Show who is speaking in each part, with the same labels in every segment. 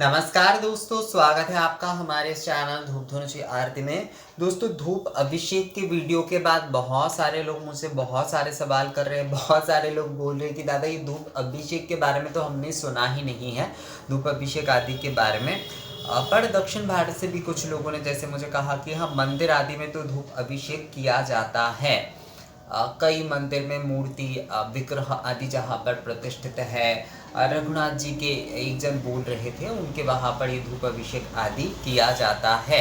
Speaker 1: नमस्कार दोस्तों, स्वागत है आपका हमारे इस चैनल धूप धुनुची आरती में। दोस्तों, धूप अभिषेक के वीडियो के बाद बहुत सारे लोग मुझसे बहुत सारे सवाल कर रहे हैं। बहुत सारे लोग बोल रहे हैं कि दादा ये धूप अभिषेक के बारे में तो हमने सुना ही नहीं है, धूप अभिषेक आदि के बारे में। पर दक्षिण भारत से भी कुछ लोगों ने जैसे मुझे कहा कि हाँ, मंदिर आदि में तो धूप अभिषेक किया जाता है। कई मंदिर में मूर्ति विग्रह आदि जहाँ पर प्रतिष्ठित है। रघुनाथ जी के एक जन बोल रहे थे, उनके वहाँ पर ये धूप अभिषेक आदि किया जाता है।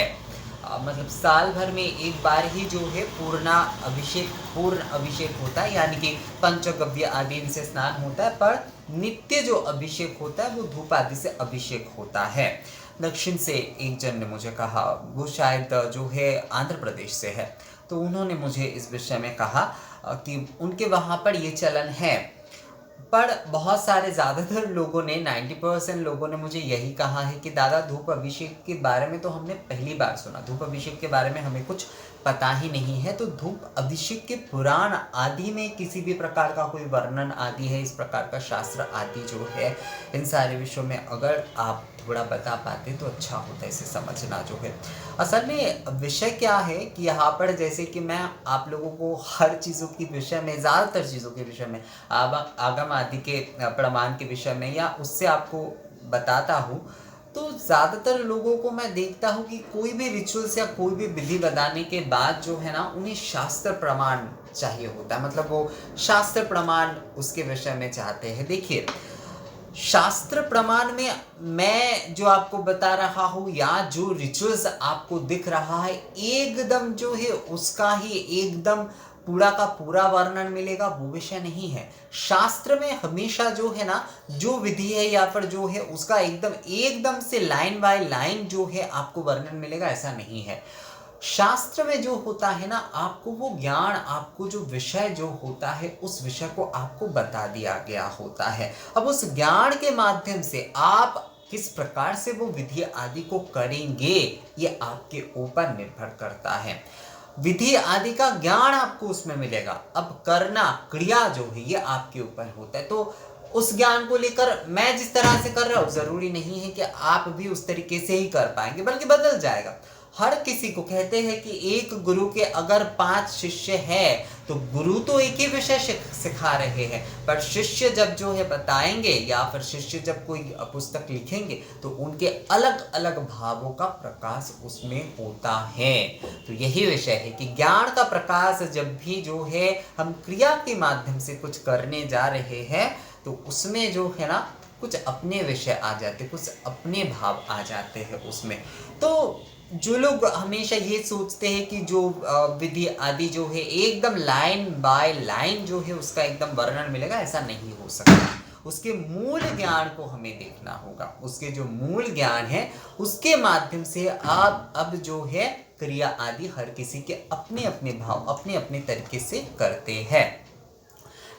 Speaker 1: मतलब साल भर में एक बार ही जो है पूर्ण अभिषेक होता है, यानी कि पंचगव्य आदि इनसे स्नान होता है। पर नित्य जो अभिषेक होता है वो धूप आदि से अभिषेक होता है। दक्षिण से एक जन ने मुझे कहा, वो शायद जो है आंध्र प्रदेश से है, तो उन्होंने मुझे इस विषय में कहा कि उनके वहाँ पर ये चलन है। पर बहुत सारे ज़्यादातर लोगों ने 90% लोगों ने मुझे यही कहा है कि दादा धूप अभिषेक के बारे में तो हमने पहली बार सुना, धूप अभिषेक के बारे में हमें कुछ पता ही नहीं है। तो धूप अभिषेक के पुराण आदि में किसी भी प्रकार का कोई वर्णन आदि है, इस प्रकार का शास्त्र आदि जो है, इन सारे विषयों में अगर आप थोड़ा बता पाते तो अच्छा होता है, इसे समझना जो है। असल में विषय क्या है कि यहाँ पर जैसे कि मैं आप लोगों को हर चीज़ों की विषय में, ज़्यादातर चीज़ों के विषय में, आगम आदि के प्रमाण के विषय में या उससे आपको बताता हूँ, तो ज़्यादातर लोगों को मैं देखता हूँ कि कोई भी रिचुअल्स या कोई भी विधि बताने के बाद जो है ना, उन्हें शास्त्र प्रमाण चाहिए होता है। मतलब वो शास्त्र प्रमाण उसके विषय में चाहते हैं। देखिए, शास्त्र प्रमाण में मैं जो आपको बता रहा हूँ या जो रिचुअल्स आपको दिख रहा है, एकदम जो है उसका ही एकदम पूरा का पूरा वर्णन मिलेगा, वो विषय नहीं है। शास्त्र में हमेशा जो है ना, जो विधि है या फिर जो है उसका एकदम एकदम से लाइन बाय लाइन जो है आपको वर्णन मिलेगा, ऐसा नहीं है। शास्त्र में जो होता है ना, आपको वो ज्ञान, आपको जो विषय जो होता है, उस विषय को आपको बता दिया गया होता है। अब उस ज्ञान के माध्यम से आप किस प्रकार से वो विधि आदि को करेंगे, ये आपके ऊपर निर्भर करता है। विधि आदि का ज्ञान आपको उसमें मिलेगा, अब करना क्रिया जो है ये आपके ऊपर होता है। तो उस ज्ञान को लेकर मैं जिस तरह से कर रहा हूँ, जरूरी नहीं है कि आप भी उस तरीके से ही कर पाएंगे, बल्कि बदल जाएगा। हर किसी को कहते हैं कि एक गुरु के अगर 5 शिष्य हैं, तो गुरु तो एक ही विषय सिखा रहे हैं, पर शिष्य जब जो है बताएंगे या फिर शिष्य जब कोई पुस्तक लिखेंगे, तो उनके अलग अलग भावों का प्रकाश उसमें होता है। तो यही विषय है कि ज्ञान का प्रकाश जब भी जो है हम क्रिया के माध्यम से कुछ करने जा रहे हैं, तो उसमें जो है ना, कुछ अपने विषय आ जाते, कुछ अपने भाव आ जाते हैं उसमें। तो जो लोग हमेशा ये सोचते हैं कि जो विधि आदि जो है एकदम लाइन बाय लाइन जो है उसका एकदम वर्णन मिलेगा, ऐसा नहीं हो सकता। उसके मूल ज्ञान को हमें देखना होगा। उसके जो मूल ज्ञान है, उसके माध्यम से आप अब जो है क्रिया आदि हर किसी के अपने अपने भाव, अपने अपने तरीके से करते हैं।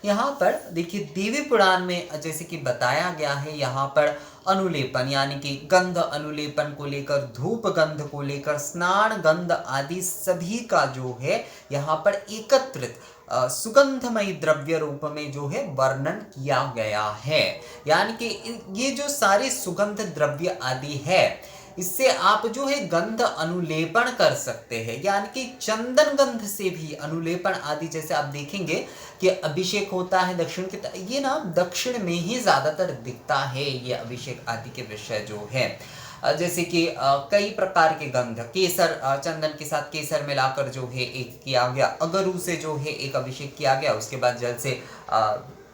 Speaker 1: यहाँ पर देखिए, देवी पुराण में जैसे कि बताया गया है, यहाँ पर अनुलेपन यानी कि गंध अनुलेपन को लेकर, धूप गंध को लेकर, स्नान गंध आदि सभी का जो है यहाँ पर एकत्रित सुगंधमयी द्रव्य रूप में जो है वर्णन किया गया है। यानी कि ये जो सारे सुगंध द्रव्य आदि है, इससे आप जो है गंध अनुलेपन कर सकते हैं। यानी कि चंदन गंध से भी अनुलेपन आदि, जैसे आप देखेंगे कि अभिषेक होता है दक्षिण के, ये ना दक्षिण में ही ज्यादातर दिखता है ये अभिषेक आदि के विषय जो है। जैसे कि कई प्रकार के गंध, केसर, चंदन के साथ केसर मिलाकर जो है एक किया गया, अगरू से जो है एक अभिषेक किया गया, उसके बाद जल से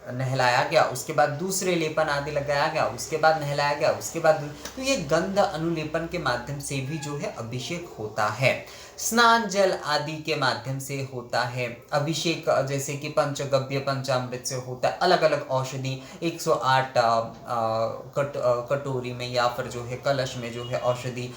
Speaker 1: नहलाया गया, उसके बाद दूसरे लेपन आदि लगाया गया, उसके बाद नहलाया गया, उसके बाद तो ये गंध अनुलेपन के माध्यम से भी जो है अभिषेक होता है। स्नान जल आदि के माध्यम से होता है अभिषेक, जैसे कि पंचगव्य पंचामृत से होता है। अलग अलग औषधि 108 कटोरी में या फिर जो है कलश में जो है औषधि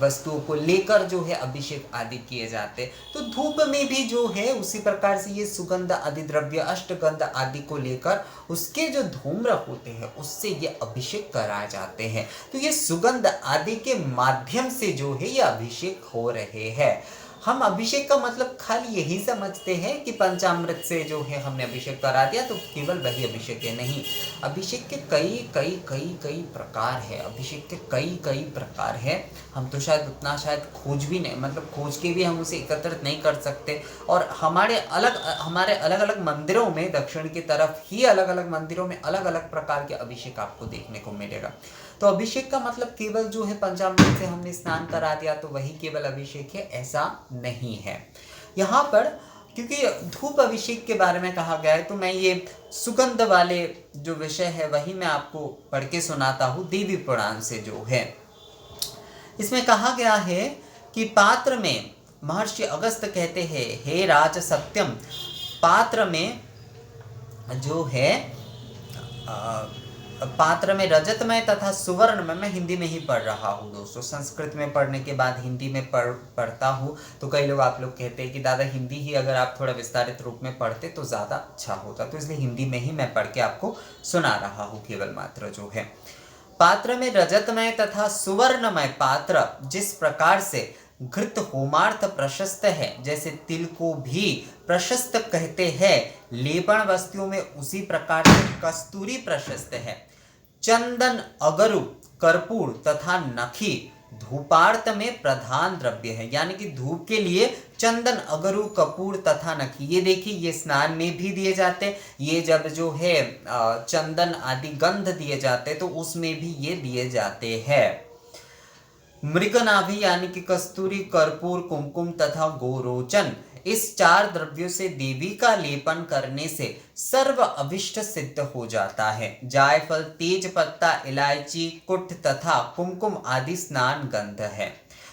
Speaker 1: वस्तुओं को लेकर जो है अभिषेक आदि किए जाते। तो धूप में भी जो है उसी प्रकार से ये सुगंध आदि द्रव्य, अष्टगंध आदि को लेकर उसके जो धूम्र होते हैं, उससे ये अभिषेक कराए जाते हैं। तो ये सुगंध आदि के माध्यम से जो है ये अभिषेक हो रहे हैं। हम अभिषेक का मतलब खाली यही समझते हैं कि पंचामृत से जो है हमने अभिषेक करा दिया तो केवल वही अभिषेक है, नहीं। अभिषेक के कई कई कई कई प्रकार है, अभिषेक के कई कई प्रकार है। हम तो शायद उतना खोज भी नहीं, मतलब खोज के भी हम उसे एकत्रित नहीं कर सकते। और हमारे अलग अलग मंदिरों में, दक्षिण की तरफ ही अलग अलग मंदिरों में अलग अलग प्रकार के अभिषेक आपको देखने को मिलेगा। तो अभिषेक का मतलब केवल जो है पंचामृत से हमने स्नान करा दिया तो वही केवल अभिषेक है, ऐसा नहीं है। यहाँ पर क्योंकि धूप अभिषेक के बारे में कहा गया है तो मैं ये सुगंध वाले जो विषय है वही मैं आपको पढ़ के सुनाता हूँ देवी पुराण से जो है। इसमें कहा गया है कि पात्र में महर्षि अगस्त्य कहते हैं, हे राज सत्यम, पात्र में जो है पात्र में रजतमय तथा सुवर्णमय, मैं हिंदी में ही पढ़ रहा हूँ दोस्तों, संस्कृत में पढ़ने के बाद हिंदी में पढ़ता हूँ। तो कई लोग आप लोग कहते हैं कि दादा हिंदी ही अगर आप थोड़ा विस्तारित रूप में पढ़ते तो ज़्यादा अच्छा होता, तो इसलिए हिंदी में ही मैं पढ़ के आपको सुना रहा हूँ केवल मात्र जो है। पात्र में रजतमय तथा सुवर्णमय पात्र जिस प्रकार से घृत होमार्थ प्रशस्त है, जैसे तिल को भी प्रशस्त कहते हैं, लेपन वस्तुओं में उसी प्रकार से कस्तूरी प्रशस्त है। चंदन, अगरु, कर्पूर तथा नखी धूपार्थ में प्रधान द्रव्य है, यानी कि धूप के लिए चंदन, अगरु, कपूर तथा नखी, ये देखिए ये स्नान में भी दिए जाते, ये जब जो है चंदन आदि गंध दिए जाते तो उसमें भी ये दिए जाते हैं। मृगनाभि यानी कि कस्तूरी, कर्पूर, कुमकुम तथा गोरोचन, इस 4 द्रव्यों से देवी का लेपन करने से सर्व अभिष्ट सिद्ध हो जाता है। जायफल, तेज पत्ता, इलायची, कुट तथा कुमकुम आदि स्नान गंध है।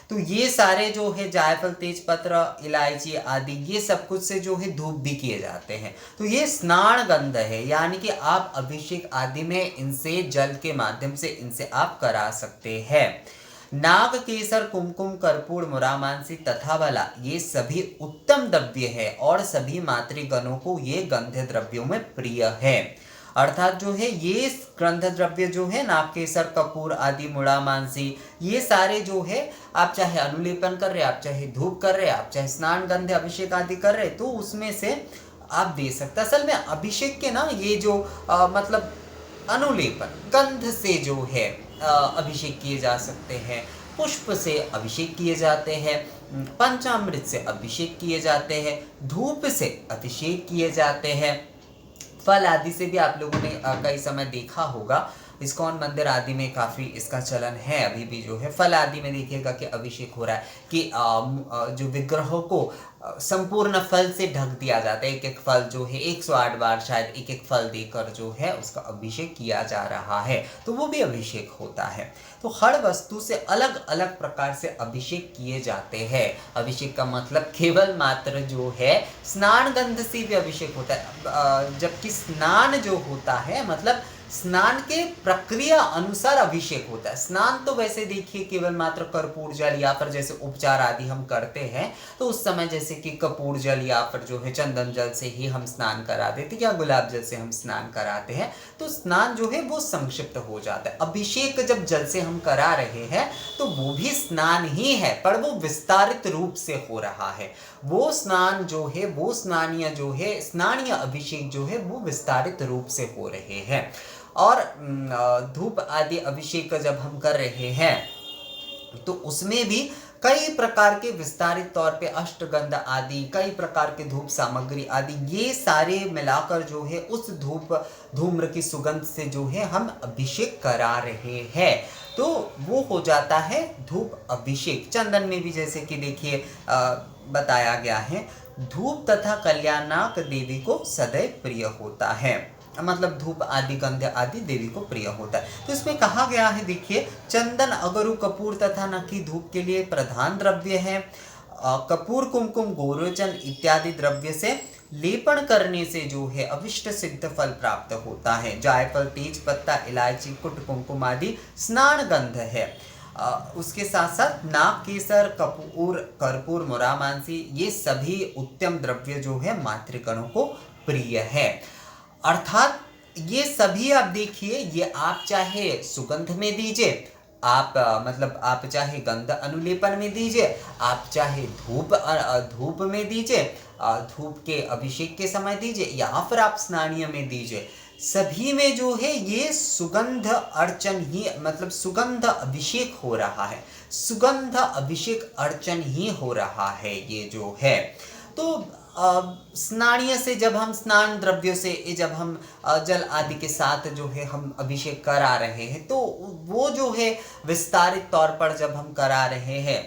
Speaker 1: तो ये सारे जो है जायफल, तेज पत्र, इलायची आदि ये सब कुछ से जो है धूप भी किए जाते हैं, तो ये स्नान गंध है, यानी कि आप अभिषेक आदि में इनसे जल के माध्यम से इनसे आप करा सकते हैं। नाग, केसर, कुमकुम, कर्पूर, मुरामांसी तथा बला, ये सभी उत्तम द्रव्य है और सभी मातृगणों को ये गंध द्रव्यों में प्रिय है। अर्थात जो है ये गंध द्रव्य जो है नाग, केसर, कपूर आदि, मुरामांसी, ये सारे जो है आप चाहे अनुलेपन कर रहे, आप चाहे धूप कर रहे, आप चाहे स्नान गंध अभिषेक आदि कर रहे, तो उसमें से आप दे सकते। असल में अभिषेक के ना ये जो मतलब अनुलेपन गंध से जो है अभिषेक किए जा सकते हैं, पुष्प से अभिषेक किए जाते हैं, पंचामृत से अभिषेक किए जाते हैं, धूप से अभिषेक किए जाते हैं, फल आदि से भी आप लोगों ने कई समय देखा होगा, इस्कॉन मंदिर आदि में काफ़ी इसका चलन है अभी भी जो है। फल आदि में देखिएगा कि अभिषेक हो रहा है कि जो विग्रहों को संपूर्ण फल से ढक दिया जाता है, एक एक फल जो है 108 बार शायद एक एक फल देकर जो है उसका अभिषेक किया जा रहा है, तो वो भी अभिषेक होता है। तो हर वस्तु से अलग अलग प्रकार से अभिषेक किए जाते हैं। अभिषेक का मतलब केवल मात्र जो है स्नान गंध से भी अभिषेक होता है, जबकि स्नान जो होता है मतलब स्नान के प्रक्रिया अनुसार अभिषेक होता है। स्नान तो वैसे देखिए केवल मात्र कर्पूर जल या फिर जैसे उपचार आदि हम करते हैं तो उस समय जैसे कि कपूर जल या फिर जो है चंदन जल से ही हम स्नान करा देते या गुलाब जल से हम स्नान कराते हैं, तो स्नान जो है वो संक्षिप्त हो जाता है। अभिषेक जब जल से हम करा रहे हैं तो वो भी स्नान ही है, पर वो विस्तारित रूप से हो रहा है। वो स्नान जो है वो स्नानीय अभिषेक जो है वो विस्तारित रूप से हो रहे हैं। और धूप आदि अभिषेक जब हम कर रहे हैं तो उसमें भी कई प्रकार के विस्तारित तौर पे अष्टगंध आदि, कई प्रकार के धूप सामग्री आदि, ये सारे मिलाकर जो है उस धूम्र की सुगंध से जो है हम अभिषेक करा रहे हैं, तो वो हो जाता है धूप अभिषेक। चंदन में भी जैसे कि देखिए बताया गया है, धूप तथा कल्याणाक देवी को सदैव प्रिय होता है, मतलब धूप आदि गंध आदि देवी को प्रिय होता है। तो इसमें कहा गया है देखिए, चंदन, अगरु, कपूर तथा नखी धूप के लिए प्रधान द्रव्य है। कपूर, कुमकुम, गोरोचन इत्यादि द्रव्य से लेपन करने से जो है अभिष्ट सिद्ध फल प्राप्त होता है। जायफल, तेज पत्ता, इलायची, कुट, कुमकुम आदि स्नान गंध है। उसके साथ साथ नाग, केसर, कपूर, कर्पूर, मुरामांसी, ये सभी उत्तम द्रव्य जो है मातृगणों को प्रिय है। अर्थात ये सभी आप देखिए, ये आप चाहे सुगंध में दीजिए, मतलब आप चाहे गंध अनुलेपन में दीजिए, आप चाहे धूप में दीजिए, धूप के अभिषेक के समय दीजिए, या फिर आप स्नानीय में दीजिए, सभी में जो है ये सुगंध अर्चन ही, मतलब सुगंध अभिषेक हो रहा है, सुगंध अभिषेक अर्चन ही हो रहा है ये जो है। तो स्नानीय से जब हम स्नान द्रव्यों से जब हम जल आदि के साथ जो है हम अभिषेक करा रहे हैं, तो वो जो है विस्तारित तौर पर जब हम करा रहे हैं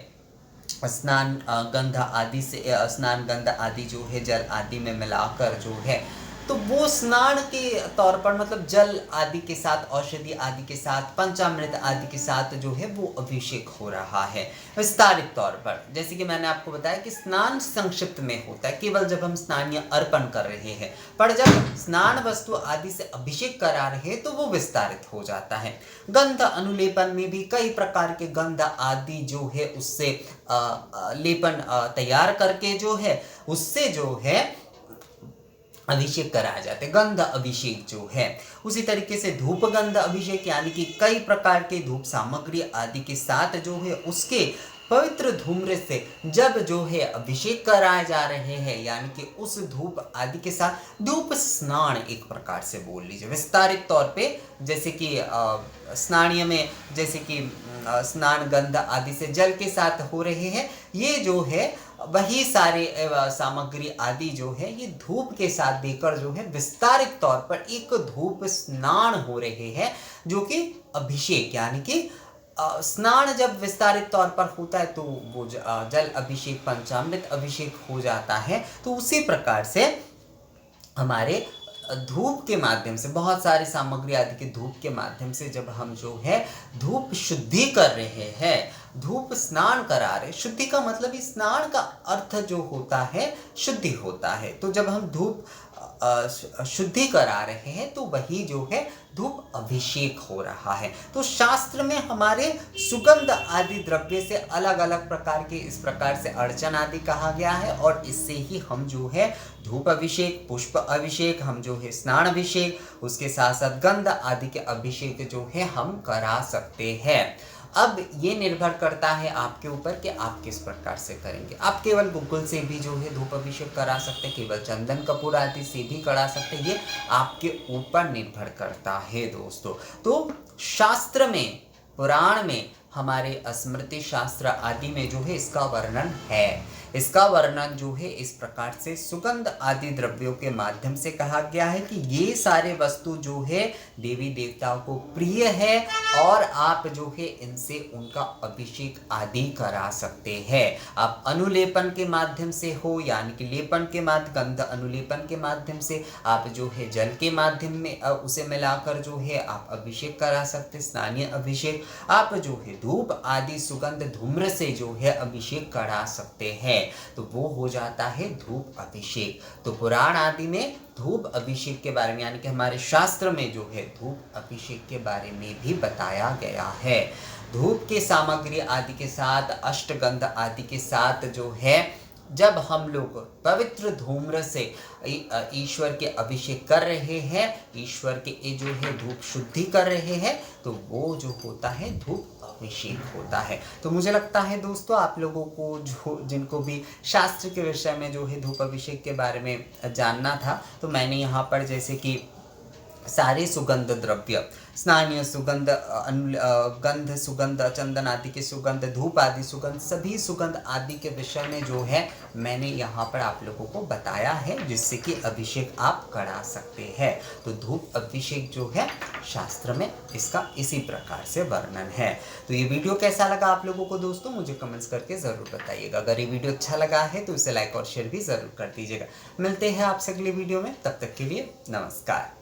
Speaker 1: स्नान गंध आदि से, स्नान गंध आदि जो है जल आदि में मिलाकर जो है, तो वो स्नान के तौर पर मतलब जल आदि के साथ, औषधि आदि के साथ, पंचामृत आदि के साथ जो है वो अभिषेक हो रहा है विस्तारित तौर पर। जैसे कि मैंने आपको बताया कि स्नान संक्षिप्त में होता है केवल जब हम स्नानीय अर्पण कर रहे हैं, पर जब स्नान वस्तु आदि से अभिषेक करा रहे हैं तो वो विस्तारित हो जाता है। गंध अनुलेपन में भी कई प्रकार के गंध आदि जो है उससे लेपन तैयार करके जो है उससे जो है अभिषेक कराया जाता है, गंध अभिषेक जो है। उसी तरीके से धूप गंध अभिषेक यानी कि कई प्रकार के धूप सामग्री आदि के साथ जो है उसके पवित्र धूम्र से जब जो है अभिषेक कराए जा रहे हैं, यानी कि उस धूप आदि के साथ धूप स्नान एक प्रकार से बोल लीजिए विस्तारित तौर पे। जैसे कि स्नानीय में जैसे कि स्नान गंध आदि से जल के साथ हो रहे हैं, ये जो है वही सारे सामग्री आदि जो है ये धूप के साथ देकर जो है विस्तारित तौर पर एक धूप स्नान हो रहे हैं, जो कि अभिषेक यानी कि स्नान जब विस्तारित तौर पर होता है तो वो जल अभिषेक पंचामृत अभिषेक हो जाता है। तो उसी प्रकार से हमारे धूप के माध्यम से, बहुत सारी सामग्री आदि के धूप के माध्यम से जब हम जो है धूप शुद्धि कर रहे हैं, धूप स्नान करा रहे, शुद्धि का मतलब इस स्नान का अर्थ जो होता है शुद्धि होता है। तो जब हम धूप शुद्धि करा रहे हैं तो वही जो है धूप अभिषेक हो रहा है। तो शास्त्र में हमारे सुगंध आदि द्रव्य से अलग अलग प्रकार के इस प्रकार से अर्चन आदि कहा गया है, और इससे ही हम जो है धूप अभिषेक, पुष्प अभिषेक, हम जो है स्नान अभिषेक, उसके साथ साथ गंध आदि के अभिषेक जो है हम करा सकते हैं। अब ये निर्भर करता है आपके ऊपर कि आप किस प्रकार से करेंगे। आप केवल गुग्गुल से भी जो है धूप अभिषेक करा सकते हैं, केवल चंदन कपूर आदि से भी करा सकते हैं, ये आपके ऊपर निर्भर करता है दोस्तों। तो शास्त्र में, पुराण में, हमारे स्मृति शास्त्र आदि में जो है इसका वर्णन है। इसका वर्णन जो है इस प्रकार से सुगंध आदि द्रव्यों के माध्यम से कहा गया है कि ये सारे वस्तु जो है देवी देवताओं को प्रिय है, और आप जो है इनसे उनका अभिषेक आदि करा सकते हैं। आप अनुलेपन के माध्यम से हो, यानी कि लेपन के माध्यम, गंध अनुलेपन के माध्यम से आप जो है जल के माध्यम में उसे मिलाकर जो है आप अभिषेक करा सकते, स्नानीय अभिषेक। आप जो है धूप आदि सुगंध धूम्र से जो है अभिषेक करा सकते हैं, तो वो हो जाता है धूप अभिषेक। तो पुराण आदि में धूप अभिषेक के बारे में, यानी कि हमारे शास्त्र में जो है धूप अभिषेक के बारे में भी बताया गया है। धूप के सामग्री आदि के साथ, अष्टगंध आदि के साथ जो है जब हम लोग पवित्र धूम्र से ईश्वर के अभिषेक कर रहे हैं, ईश्वर के जो है धूप शुद्धि कर रहे हैं, तो वो जो होता है धूप अभिषेक होता है। तो मुझे लगता है दोस्तों आप लोगों को जो जिनको भी शास्त्र के विषय में जो है धूप अभिषेक के बारे में जानना था, तो मैंने यहाँ पर जैसे कि सारे सुगंध द्रव्य, स्नानीय सुगंध, गंध सुगंध, चंदन आदि के सुगंध, धूप आदि सुगंध, सभी सुगंध आदि के विषय में जो है मैंने यहाँ पर आप लोगों को बताया है, जिससे कि अभिषेक आप करा सकते हैं। तो धूप अभिषेक जो है शास्त्र में इसका इसी प्रकार से वर्णन है। तो ये वीडियो कैसा लगा आप लोगों को दोस्तों, मुझे कमेंट्स करके ज़रूर बताइएगा। अगर ये वीडियो अच्छा लगा है तो इसे लाइक और शेयर भी ज़रूर कर दीजिएगा। मिलते हैं आपसे अगली वीडियो में, तब तक के लिए नमस्कार।